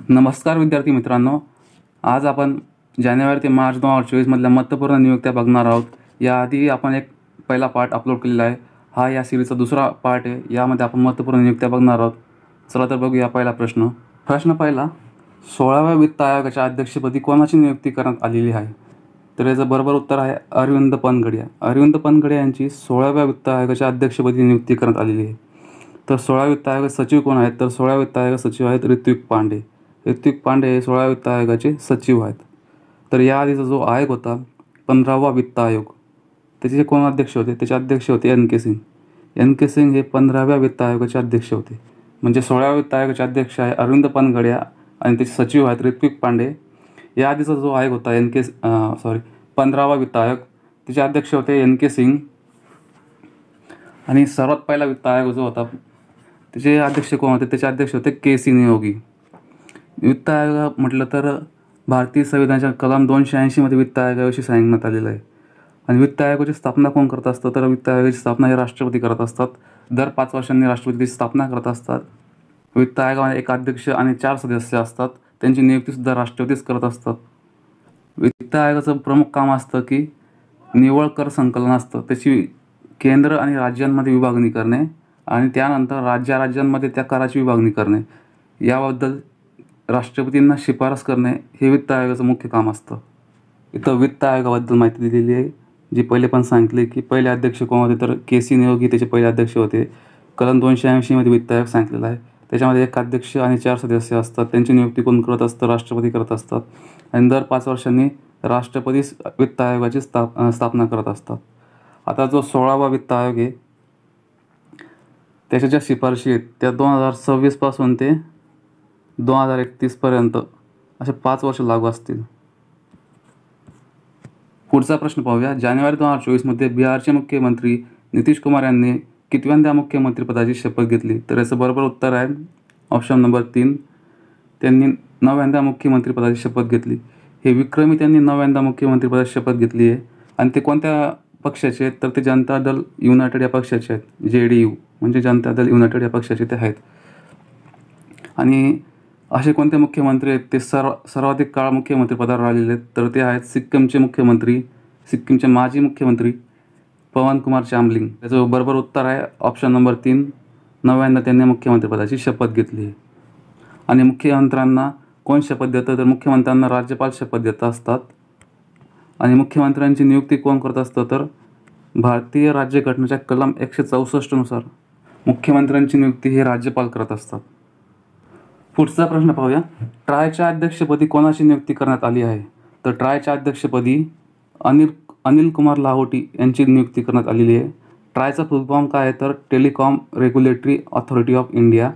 नमस्कार विद्यार्थी मित्रांनो, आज आपण जानेवारी ते मार्च 2024 मधल्या महत्त्वपूर्ण नियुक्त्या बघणार आहोत. याआधी आपण एक पहिला पार्ट अपलोड केलेला आहे. हा या सिरीजचा दुसरा पार्ट आहे. यामध्ये आपण महत्त्वपूर्ण नियुक्त्या बघणार आहोत. चला तर बघूया पहिला प्रश्न. प्रश्न पहिला, 16व्या वित्त आयोगाच्या अध्यक्षपदी कोणाची नियुक्ती करण्यात आलेली आहे? तर याचं बरोबर उत्तर आहे अरविंद पानगडिया. अरविंद पानगडिया यांची 16व्या वित्त आयोगाच्या अध्यक्षपदी नियुक्ती करण्यात आलेली आहे. तर 16व्या वित्त आयोगाचे सचिव कोण आहेत? तर 16व्या वित्त आयोगाचे सचिव आहेत ऋत्विक पांडे. ऋत्विक पांडे हे 16व्या वित्त आयोगाचे सचिव आहेत. तर याआधीचा जो आयोग होता 15वा वित्त आयोग, त्याचे कोण अध्यक्ष होते? त्याचे अध्यक्ष होते एन के सिंग. एन के सिंग हे 15व्या वित्त आयोगाचे अध्यक्ष होते. म्हणजे 16व्या वित्त आयोगाचे अध्यक्ष आहे अरविंद पानगडिया आणि त्याचे सचिव आहेत ऋत्विक पांडे. याआधीचा जो आयोग होता 15वा वित्त आयोग, त्याचे अध्यक्ष होते एन के सिंग. आणि सर्वात पहिला वित्त आयोग जो होता त्याचे अध्यक्ष कोण होते? त्याचे अध्यक्ष होते के सी नियोगी. वित्त आयोग म्हटलं तर भारतीय संविधानाच्या कलम 280 मध्ये वित्त आयोगाविषयी सांगण्यात आलेलं आहे. आणि वित्त आयोगाची स्थापना कोण करत असतं? तर वित्त आयोगाची स्थापना हे राष्ट्रपती करत असतात. दर 5 वर्षांनी राष्ट्रपती त्याची स्थापना करत असतात. वित्त आयोगामध्ये एक अध्यक्ष आणि 4 सदस्य असतात. त्यांची नियुक्तीसुद्धा राष्ट्रपतीच करत असतात. वित्त आयोगाचं प्रमुख काम असतं की निव्वळ कर संकलन असतं, त्याची केंद्र आणि राज्यांमध्ये विभागणी करणे आणि त्यानंतर राज्यांमध्ये त्या कराची विभागणी करणे, याबद्दल राष्ट्रपतींना शिफारस करणे हे वित्त आयोगाचं मुख्य काम असतं. इथं वित्त आयोगाबद्दल माहिती दिलेली आहे, जी पहिले पण सांगितले की पहिले अध्यक्ष कोण होते? तर के सी नियोगी त्याचे पहिले अध्यक्ष होते. कलम 280 मध्ये वित्त आयोग सांगितलेला आहे. त्याच्यामध्ये एक अध्यक्ष आणि 4 सदस्य असतात. त्यांची नियुक्ती कोण करत असतं? राष्ट्रपती करत असतात. आणि दर 5 वर्षांनी राष्ट्रपती वित्त आयोगाची स्थापना करत असतात. आता जो 16वा वित्त आयोग आहे त्याच्या ज्या शिफारशी आहेत त्या 2026 पासून ते 2031 पर्यंत असे 5 वर्ष लागू असतील. पुढचा प्रश्न पाहूया. जानेवारी 2024 मध्ये बिहारचे मुख्यमंत्री नितीश कुमार यांनी कितव्यांदा मुख्यमंत्रीपदाची शपथ घेतली? तर याचं बरोबर उत्तर आहे ऑप्शन नंबर 3. त्यांनी 9व्यांदा मुख्यमंत्रीपदाची शपथ घेतली. हे विक्रमी त्यांनी 9व्यांदा मुख्यमंत्रीपदाची शपथ घेतली आहे. आणि ते कोणत्या पक्षाचे आहेत? तर ते जनता दल युनायटेड या पक्षाचे आहेत. JDU म्हणजे जनता दल युनायटेड या पक्षाचे ते आहेत. आणि असे कोणते मुख्यमंत्री आहेत ते सर्वाधिक काळ मुख्यमंत्रीपदावर राहिलेले आहेत? तर ते आहेत सिक्कीमचे माजी मुख्यमंत्री पवन कुमार चामलिंग. त्याचं बरोबर उत्तर आहे ऑप्शन नंबर 3. 9व्यांदा त्यांनी मुख्यमंत्रीपदाची शपथ घेतली. आणि मुख्यमंत्र्यांना कोण शपथ देतं? तर मुख्यमंत्र्यांना राज्यपाल शपथ देत असतात. आणि मुख्यमंत्र्यांची नियुक्ती कोण करत असतं? तर भारतीय राज्यघटनेच्या कलम 164 नुसार मुख्यमंत्र्यांची नियुक्ती हे राज्यपाल करत असतात. पुढचा प्रश्न पाहूया. ट्रायच्या अध्यक्षपदी कोणाची नियुक्ती करण्यात आली आहे? तर ट्रायच्या अध्यक्षपदी अनिल कुमार लाहोटी यांची नियुक्ती करण्यात आलेली आहे. ट्रायचा फुल फॉर्म काय आहे? तर telecom regulatory authority of India.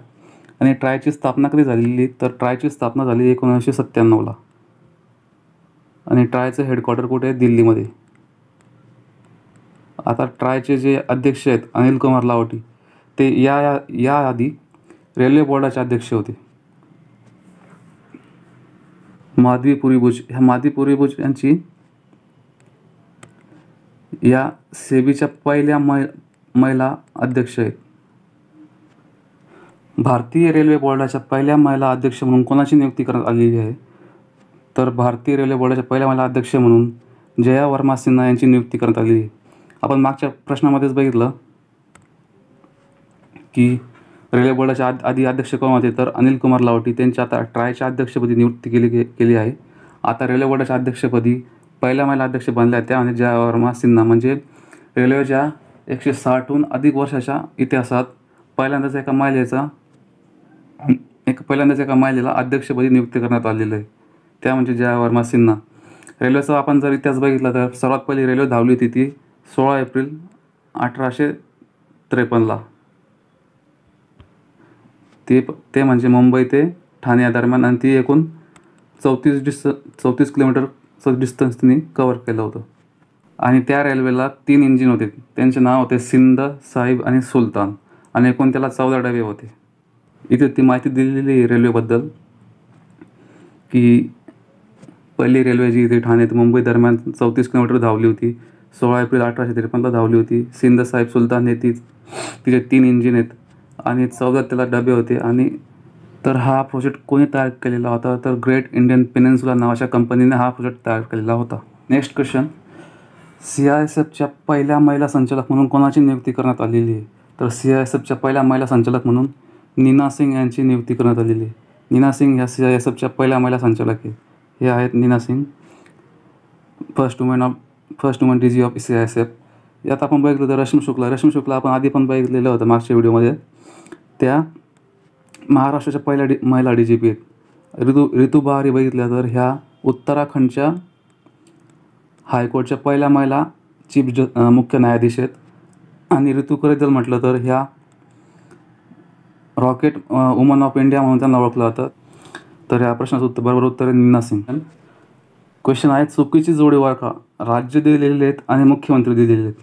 आणि ट्रायची स्थापना कधी झालेली? तर ट्रायची स्थापना झाली 1997ला. आणि ट्रायचं हेडक्वार्टर कुठे आहे? दिल्लीमध्ये. आता ट्रायचे जे अध्यक्ष आहेत अनिल कुमार लाहोटी, ते याआधी रेल्वे बोर्डाचे अध्यक्ष होते. माधवी पुरी भुज यांची या सेबीच्या पहिल्या महिला अध्यक्ष आहेत. भारतीय रेल्वे बोर्डाच्या पहिल्या महिला अध्यक्ष म्हणून कोणाची नियुक्ती करण्यात आलेली आहे? तर भारतीय रेल्वे बोर्डाच्या पहिल्या महिला अध्यक्ष म्हणून जया वर्मा सिन्हा यांची नियुक्ती करण्यात आलेली आहे. आपण मागच्या प्रश्नामध्येच बघितलं की रेल्वे बोर्डाच्या आधी अध्यक्ष कोण होते? तर अनिल कुमार लाहोटी. त्यांची आता ट्रायच्या अध्यक्षपदी नियुक्ती केली आहे. आता रेल्वे बोर्डाच्या अध्यक्षपदी पहिल्या महिला अध्यक्ष बनल्या त्या म्हणजे जया वर्मा सिन्हा. म्हणजे रेल्वेच्या 160हून अधिक वर्षाच्या इतिहासात पहिल्यांदाच एका महिलेला अध्यक्षपदी नियुक्ती करण्यात आलेलं आहे, त्या म्हणजे जया वर्मा सिन्हा. रेल्वेचा आपण जर इतिहास बघितला तर सर्वात पहिली रेल्वे धावली होती ती 16 एप्रिल 1853ला. ते म्हणजे मुंबई ते ठाणे या दरम्यान. आणि ती एकूण 34 किलोमीटरचं डिस्टन्स तिने कव्हर केलं होतं. आणि त्या रेल्वेला 3 इंजिन होते. त्यांचे नाव होते सिंध, साहिब आणि सुलतान. आणि एकूण त्याला 14 डबे होते. इथे ती माहिती दिलेली आहे रेल्वेबद्दल की पहिली रेल्वे जी इथे ठाणे ते मुंबई दरम्यान 34 किलोमीटर धावली होती. 16 एप्रिल 1853ला धावली होती. सिंध, साहिब, सुलतान हे तिचे 3 इंजिन आहेत आणि 14 त्याला डबे होते. आणि तर हा प्रोजेक्ट कोणी तयार केलेला होता? तर ग्रेट इंडियन पेनिन्सुला नावाच्या कंपनीने हा प्रोजेक्ट तयार केलेला होता. नेक्स्ट क्वेश्चन, CISFच्या पहिल्या महिला संचालक म्हणून कोणाची नियुक्ती करण्यात आलेली आहे? तर CISFच्या पहिल्या महिला संचालक म्हणून नीना सिंग यांची नियुक्ती करण्यात आलेली आहे. नीना सिंग ह्या CISFच्या पहिल्या महिला संचालक आहे. हे आहेत Neena Singh, first woman DG of CISF. यात आपण बघितलं तर रश्मी शुक्ला आपण आधी पण बघितलेलं होतं मागच्या व्हिडिओमध्ये. त्या महाराष्ट्राच्या पहिल्या महिला DGP आहेत. रितू बहारी बघितल्या तर ह्या उत्तराखंडच्या हायकोर्टच्या पहिल्या महिला मुख्य न्यायाधीश आहेत. आणि ऋतू करेदल म्हटलं तर ह्या रॉकेट वुमन ऑफ इंडिया म्हणून त्यांना ओळखलं जातं. तर या प्रश्नाचं बरोबर उत्तर आहे नीना सिंग. क्वेश्चन आहे, चुकीची जोडी ओळखा. राज्य दिलेले आहेत आणि मुख्यमंत्री दिलेले आहेत.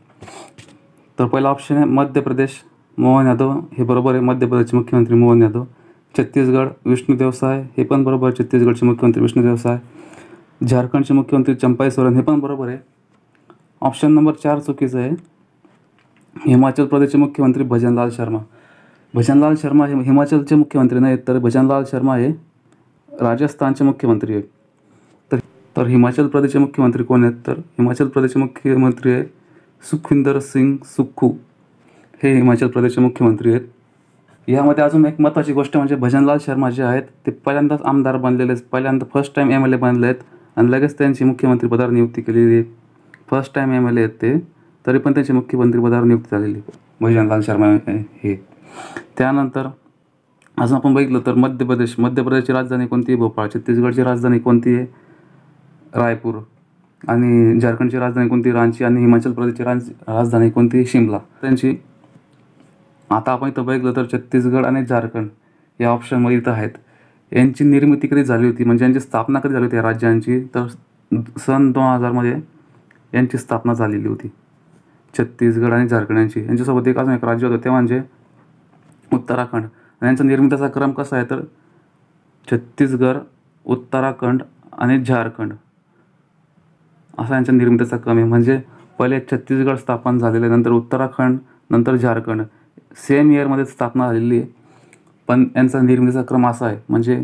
तर पहिला ऑप्शन आहे मध्य प्रदेश, मोहन यादव. हे बरोबर आहे, मध्य प्रदेशचे मुख्यमंत्री मोहन यादव. छत्तीसगड, विष्णुदेव साय. हे पण बरोबर आहे, छत्तीसगडचे मुख्यमंत्री विष्णुदेव साय. झारखंडचे मुख्यमंत्री चंपाई सोरेन. हे पण बरोबर आहे. ऑप्शन नंबर 4 चुकीचं आहे. हिमाचल प्रदेशचे मुख्यमंत्री भजनलाल शर्मा. भजनलाल शर्मा हे हिमाचलचे मुख्यमंत्री नाहीत, तर भजनलाल शर्मा हे राजस्थानचे मुख्यमंत्री आहेत. तर हिमाचल प्रदेशचे मुख्यमंत्री कोण आहेत? तर हिमाचल प्रदेशचे मुख्यमंत्री आहे सुखविंदर सिंग सुक्खू. हे हिमाचल प्रदेशचे मुख्यमंत्री आहेत. यामध्ये अजून एक महत्त्वाची गोष्ट म्हणजे भजनलाल शर्मा जे आहेत ते पहिल्यांदाच आमदार बनलेले आहेत, पहिल्यांदा फर्स्ट टाईम MLA बनले आहेत आणि लगेच त्यांची मुख्यमंत्रीपदावर नियुक्ती केलेली आहे. फर्स्ट टाईम MLA आहेत ते, तरी पण त्यांची मुख्यमंत्रीपदावर नियुक्ती झालेली भजनलाल शर्मा हे. त्यानंतर अजून आपण बघितलं तर मध्य प्रदेशची राजधानी कोणती आहे? भोपाळ. छत्तीसगडची राजधानी कोणती आहे? रायपूर. आणि झारखंडची राजधानी कोणती? रांची. आणि हिमाचल प्रदेशची राजधानी कोणती? शिमला. त्यांची आता आपण इथं बघितलं तर छत्तीसगड आणि झारखंड या ऑप्शनमध्ये इथं आहेत. यांची निर्मिती कधी झाली होती, म्हणजे यांची स्थापना कधी झाली होती या राज्यांची? तर सन 2000 यांची स्थापना झालेली होती, छत्तीसगड आणि झारखंड यांची. यांच्यासोबत अजून एक राज्य होतं ते म्हणजे उत्तराखंड. आणि यांचा निर्मितीचा क्रम कसा आहे? तर छत्तीसगड, उत्तराखंड आणि झारखंड असा यांच्या निर्मितीचा क्रम आहे. म्हणजे पहिले छत्तीसगड स्थापन झालेलं आहे, नंतर उत्तराखंड, नंतर झारखंड. सेम इयरमध्ये स्थापना झालेली आहे, पण यांचा निर्मितीचा क्रम असा आहे. म्हणजे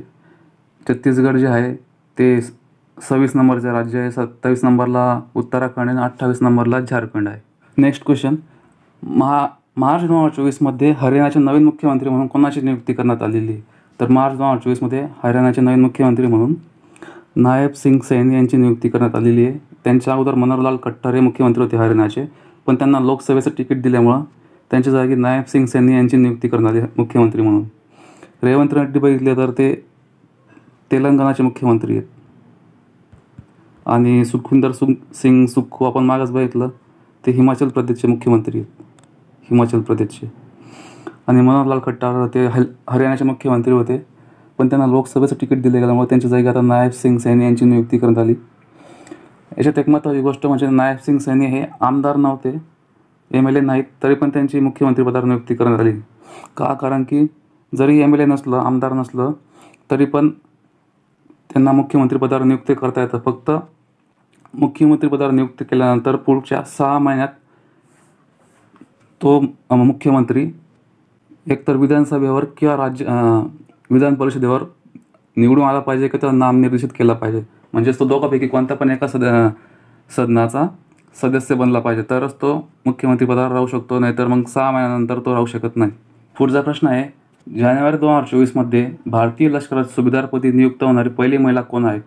छत्तीसगड जे आहे ते 26 नंबरचं राज्य आहे, 27 नंबरला उत्तराखंड आणि 28 नंबरला झारखंड आहे. नेक्स्ट क्वेश्चन, मार्च 2024 हरियाणाचे नवीन मुख्यमंत्री म्हणून कोणाची नियुक्ती करण्यात आलेली आहे? तर मार्च 2024 हरियाणाचे नवीन मुख्यमंत्री म्हणून नायब सिंग सैनी यांची नियुक्ती करण्यात आलेली आहे. त्यांच्या अगोदर मनोहरलाल खट्टर हे मुख्यमंत्री होते हरियाणाचे, पण त्यांना लोकसभेचं तिकीट दिल्यामुळं त्यांच्या जागी नायब सिंग सैनी यांची नियुक्ती करण्यात आली मुख्यमंत्री म्हणून. रेवंत रेड्डी बघितले तर ते तेलंगणाचे मुख्यमंत्री आहेत. आणि सुखविंदर सिंग सुक्खू आपण मागच बघितलं ते हिमाचल प्रदेशचे मुख्यमंत्री आहेत, हिमाचल प्रदेशचे. आणि मनोहरलाल खट्टर ते हरियाणाचे मुख्यमंत्री होते, पण त्यांना लोकसभेचं तिकीट दिले गेल्यामुळे त्यांच्या जागी आता नायब सिंग सैनी यांची नियुक्ती करण्यात आली. याच्यात एक महत्त्वाची गोष्ट म्हणजे नायब सिंग सैनी हे आमदार नव्हते, MLA नाहीत, तरी पण त्यांची मुख्यमंत्रीपदावर नियुक्ती करण्यात आली. का? कारण की जरी MLA नसलं, आमदार नसलं, तरी पण त्यांना मुख्यमंत्रीपदावर नियुक्ती करता येतं. फक्त मुख्यमंत्रीपदावर नियुक्ती केल्यानंतर पुढच्या 6 महिन्यात तो मुख्यमंत्री एकतर विधानसभेवर किंवा विधान परिषदेवर निवडून आला पाहिजे किंवा त्याला नामनिर्देशित केला पाहिजे. म्हणजेच तो दोघांपैकी कोणत्या पण एका सदनाचा सदस्य बनला पाहिजे, तरच तो मुख्यमंत्रीपदावर राहू शकतो, नाहीतर मग 6 महिन्यानंतर तो राहू शकत नाही. पुढचा प्रश्न आहे, जानेवारी 2024 भारतीय लष्करात सुभेदारपदी नियुक्त होणारी पहिली महिला कोण आहे?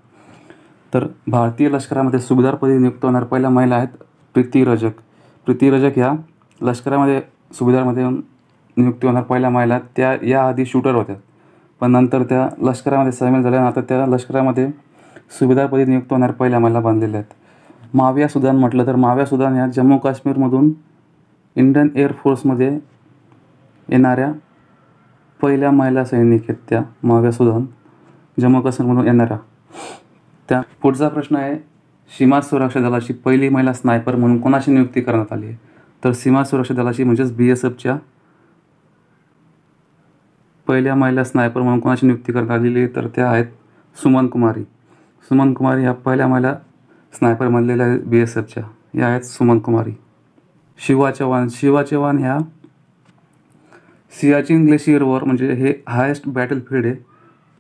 तर भारतीय लष्करामध्ये सुभेदारपदी नियुक्त होणाऱ्या पहिल्या महिला आहेत प्रीती रजक. प्रीती रजक ह्या लष्करामध्ये सुभेदारमध्ये नियुक्ती होणाऱ्या पहिल्या महिला आहेत. त्या याआधी शूटर होत्या, पण नंतर त्या लष्करामध्ये सामील झाल्या आणि आता त्या लष्करामध्ये सुभेदारपदी नियुक्त होणाऱ्या पहिल्या महिला बनलेल्या आहेत. माविया सुदान म्हटलं तर माविया सुदान ह्या जम्मू काश्मीरमधून इंडियन एअरफोर्समध्ये येणाऱ्या पहिल्या महिला सैनिक आहेत. त्या माविया सुदान जम्मू काश्मीरमधून येणाऱ्या. त्या पुढचा प्रश्न आहे, सीमा सुरक्षा दलाची पहिली महिला स्नायपर म्हणून कोणाची नियुक्ती करण्यात आली आहे? तर सीमा सुरक्षा दलाची म्हणजेच BSFच्या पहिल्या महिला स्नायपर म्हणून कोणाची नियुक्ती करण्यात आलेली आहे? तर त्या आहेत सुमन कुमारी. सुमन कुमारी ह्या पहिल्या महिला स्नायपर बनलेल्या आहेत BSFच्या. या आहेत सुमन कुमारी. शिवा चव्हाण ह्या सियाचीन ग्लेशियरवर, म्हणजे हे हायेस्ट बॅटलफील्ड आहे,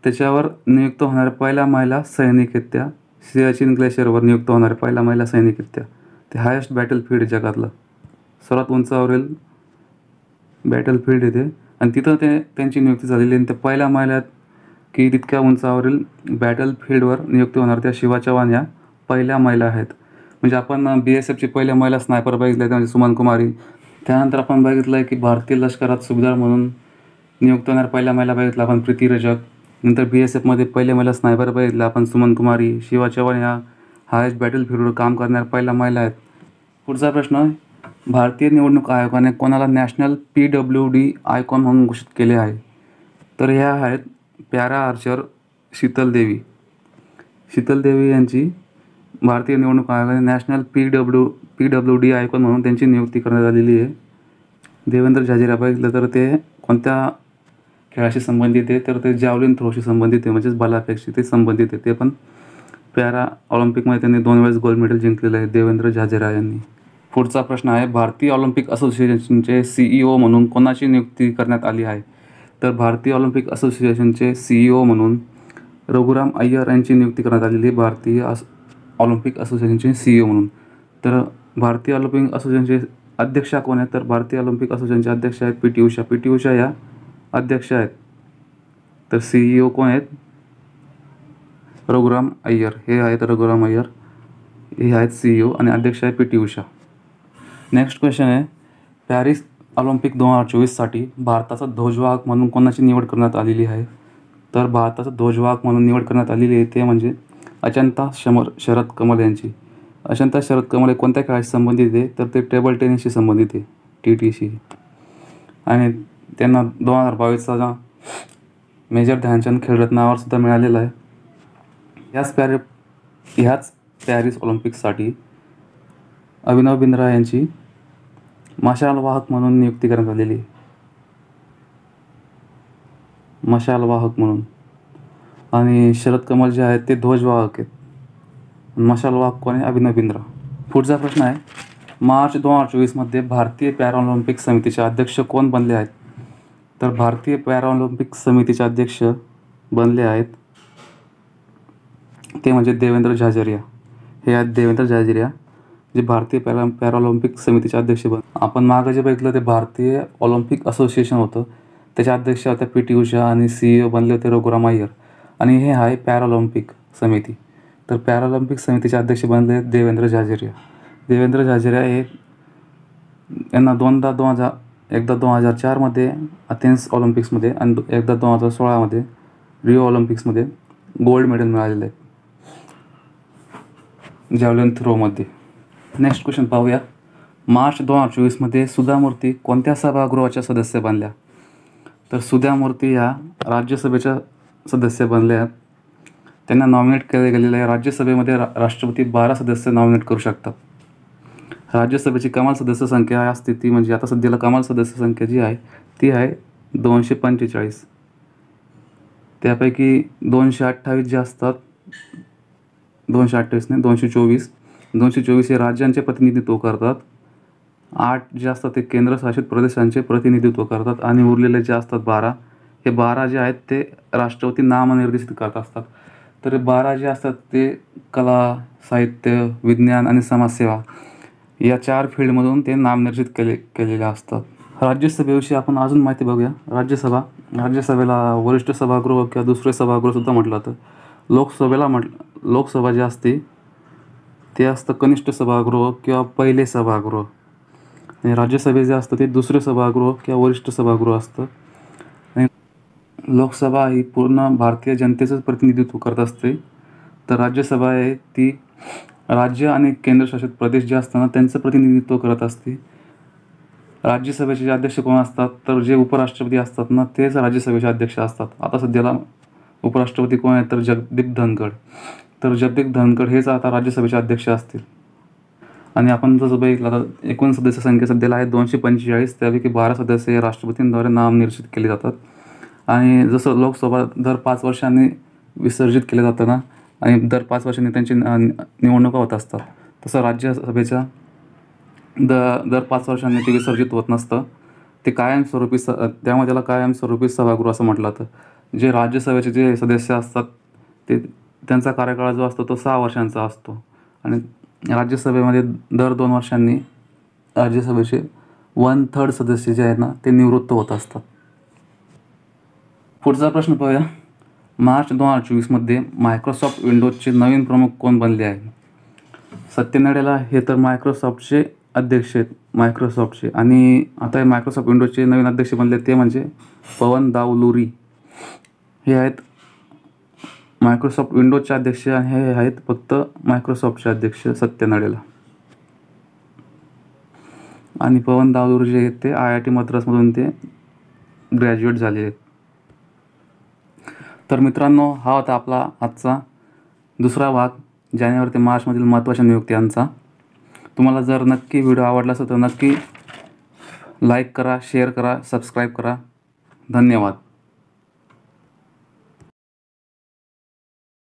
त्याच्यावर नियुक्त होणाऱ्या पहिल्या महिला सैनिक आहेत त्या सियाचीन ग्लेशियरवर नियुक्त होणाऱ्या पहिल्या महिला सैनिक आहेत त्या. ते हायेस्ट बॅटलफील्ड जगातलं सर्वात उंचावरील बॅटलफील्ड आहे ते, आणि तिथं त्यांची नियुक्ती झालेली आणि त्या पहिल्या महिला की तितक्या उंचावरील बॅटलफील्डवर नियुक्ती होणार त्या शिवा चव्हाण या पहिल्या महिला आहेत. म्हणजे आपण BSFची पहिल्या महिला स्नायपर बघितल्या त्या म्हणजे सुमन कुमारी. त्यानंतर आपण बघितलं आहे की भारतीय लष्करात सुभेदार म्हणून नियुक्त होणाऱ्या पहिल्या महिला बघितलं आपण प्रीती रजक. नंतर BSFमध्ये पहिल्या महिला स्नायपर बघितल्या आपण सुमन कुमारी. शिवा चव्हाण ह्या हायेस्ट बॅटलफील्डवर काम करणाऱ्या पहिल्या महिला आहेत. पुढचा प्रश्न, भारतीय निवडणूक आयोगाने कोणाला नॅशनल PWD आयकॉन म्हणून घोषित केले आहे? तर ह्या आहेत पॅरा आर्चर शीतल देवी. शीतल देवी यांची भारतीय निवडणूक आयोगाने नॅशनल PWD आयकॉन म्हणून त्यांची नियुक्ती करण्यात आलेली आहे. देवेंद्र झाझेरा बघितलं तर ते कोणत्या खेळाशी संबंधित आहे? तर ते जॅव्हलिन थ्रोशी संबंधित आहे, म्हणजेच भालाफेकशी ते संबंधित आहे. ते पण पॅरा ऑलिम्पिकमध्ये त्यांनी 2 वेळेस गोल्ड मेडल जिंकलेलं आहे देवेंद्र झाझेरा यांनी. पुढचा प्रश्न आहे, भारतीय ऑलिम्पिक असोसिएशनचे CEO म्हणून कोणाची नियुक्ती करण्यात आली आहे? तर भारतीय ऑलिम्पिक असोसिएशनचे CEO म्हणून रघुराम अय्यर यांची नियुक्ती करण्यात आलेली आहे भारतीय ऑलिम्पिक असोसिएशनचे CEO म्हणून. तर भारतीय ऑलिम्पिक असोसिएशनचे अध्यक्ष कोण आहेत? तर भारतीय ऑलिम्पिक असोसिएशनचे अध्यक्ष आहेत PT उषा. PT उषा या अध्यक्ष आहेत. तर CEO कोण आहेत? रघुराम अय्यर. हे आहेत रघुराम अय्यर, हे आहेत CEO आणि अध्यक्ष आहे PT उषा. नेक्स्ट क्वेश्चन आहे, पॅरिस ऑलिम्पिक 2024साठी भारताचा ध्वजवाहक म्हणून कोणाची निवड करण्यात आलेली आहे? तर भारताचा ध्वजवाहक म्हणून निवड करण्यात आलेली आहे ते म्हणजे अचंता शरद कमल यांची. अचंता शरद कमल हे कोणत्या खेळाशी संबंधित आहे? तर ते टेबल टेनिसशी संबंधित आहे, TTशी. आणि त्यांना 2022चा मेजर ध्यानचंद खेलरत्न अवॉर्ड सुद्धा मिळालेला आहे. ह्याच पॅरिस ऑलिम्पिकसाठी अभिनव बिंद्रा यांची मशालवाहक म्हणून नियुक्ती करण्यात आलेली आहे. मशालवाहक म्हणून. आणि शरद कमल जे आहेत ते ध्वजवाहक आहेत. मशालवाहक कोण आहे? अभिनव बिंद्रा. पुढचा प्रश्न आहे, मार्च 2024मध्ये भारतीय पॅराऑलिम्पिक समितीचे अध्यक्ष कोण बनले आहेत? तर भारतीय पॅराऑलिम्पिक समितीचे अध्यक्ष बनले आहेत ते म्हणजे देवेंद्र झाझेरिया. हे आहेत देवेंद्र झाझेरिया, जे भारतीय पॅराऑलिम्पिक समितीचे अध्यक्ष आपण मागं जे बघितलं ते भारतीय ऑलिम्पिक असोसिएशन होतं, त्याच्या अध्यक्ष होत्या PT उषा आणि CEO बनले होते रघुराम अय्यर. आणि हे आहे पॅराऑलिम्पिक समिती. तर पॅराऑलिम्पिक समितीचे अध्यक्ष बनले देवेंद्र झाझेरिया. देवेंद्र झाझेरिया हे यांना एकदा 2004मध्ये अथेन्स ऑलिम्पिक्समध्ये आणि एकदा 2016मध्ये रिओ ऑलिम्पिक्समध्ये गोल्ड मेडल मिळालेलं आहे जॅव्हलिन थ्रोमध्ये. नेक्स्ट क्वेश्चन पाहूया, मार्च 2024मध्ये सुधा मूर्ती कोणत्या सभागृहाच्या सदस्य बनल्या? तर सुधा मूर्ती या राज्यसभेच्या सदस्य बनल्या आहेत. त्यांना नॉमिनेट केले गेलेलं आहे. राज्यसभेमध्ये राष्ट्रपती 12 सदस्य नॉमिनेट करू शकतात. राज्यसभेची कमाल सदस्य संख्या असते ती म्हणजे आता सध्याला कमाल सदस्य संख्या जी आहे ती आहे 245. त्यापैकी 228 जे असतात, 228 नाही 224 हे राज्यांचे प्रतिनिधित्व करतात. 8 जे असतात ते केंद्रशासित प्रदेशांचे प्रतिनिधित्व करतात आणि उरलेले जे असतात 12, हे 12 जे आहेत ते राष्ट्रपती नामनिर्देशित करत असतात. तर 12 जे असतात ते कला, साहित्य, विज्ञान आणि समाजसेवा या 4 फील्डमधून ते नामनिर्देशित केलेले असतात. राज्यसभेविषयी आपण अजून माहिती बघूया. राज्यसभेला वरिष्ठ सभागृह किंवा दुसरे सभागृहसुद्धा म्हटलं जातं. लोकसभा जे असते ते असतं कनिष्ठ सभागृह किंवा पहिले सभागृह, आणि राज्यसभे जे असतं ते दुसरे सभागृह किंवा वरिष्ठ सभागृह असतं. आणि लोकसभा ही पूर्ण भारतीय जनतेचंच प्रतिनिधित्व करत असते. तर राज्यसभा आहे ती राज्य आणि केंद्रशासित प्रदेश जे असतात ना त्यांचं प्रतिनिधित्व करत असते. राज्यसभेचे जे अध्यक्ष कोण असतात तर जे उपराष्ट्रपती असतात ना तेच राज्यसभेचे अध्यक्ष असतात. आता सध्याला उपराष्ट्रपती कोण आहेत तर जगदीप धनखड. तर जगदीप धनखड हेच आता राज्यसभेचे अध्यक्ष असतील. आणि आपण जसं बघितलं तर एकूण सदस्य संख्या सध्याला आहे 245. त्यापैकी 12 सदस्य हे राष्ट्रपतींद्वारे नामनिर्देशित केले जातात. आणि जसं लोकसभा दर 5 वर्षांनी विसर्जित केलं जातं ना आणि दर 5 वर्षांनी त्यांची निवडणुका होत असतात, तसं राज्यसभेच्या दर 5 वर्षांनी ते विसर्जित होत नसतं. ते कायमस्वरूपी त्यामुळे त्याला कायमस्वरूपी सभागृह असं म्हटलं जातं. जे राज्यसभेचे जे सदस्य असतात ते त्यांचा कार्यकाळ जो असतो तो 6 वर्षांचा असतो आणि राज्यसभेमध्ये दर 2 वर्षांनी राज्यसभेचे 1/3 सदस्य जे आहेत ना ते निवृत्त होत असतात. पुढचा प्रश्न पाहूया. मार्च 2024मध्ये मायक्रोसॉफ्ट विंडोजचे नवीन प्रमुख कोण बनले आहेत? सत्य नडेला हे तर मायक्रोसॉफ्टचे अध्यक्ष आहेत मायक्रोसॉफ्टचे, आणि आता हे मायक्रोसॉफ्ट विंडोजचे नवीन अध्यक्ष बनले ते म्हणजे पवन दावलुरी हे आहेत मायक्रोसॉफ्ट विंडोजचे अध्यक्ष, आणि हे आहेत फक्त मायक्रोसॉफ्टचे अध्यक्ष सत्य नडेला. आणि पवन दावलुरी जे आहेत ते IIT मद्रासमधून ते ग्रॅज्युएट झाले आहेत. तर मित्रांनो, हा होता आपला आजचा दुसरा भाग जानेवारी ते मार्चमधील महत्त्वाच्या नियुक्त्यांचा. तुम्हाला जर नक्की व्हिडिओ आवडला असेल तर नक्की लाईक करा, शेअर करा, सबस्क्राईब करा. धन्यवाद.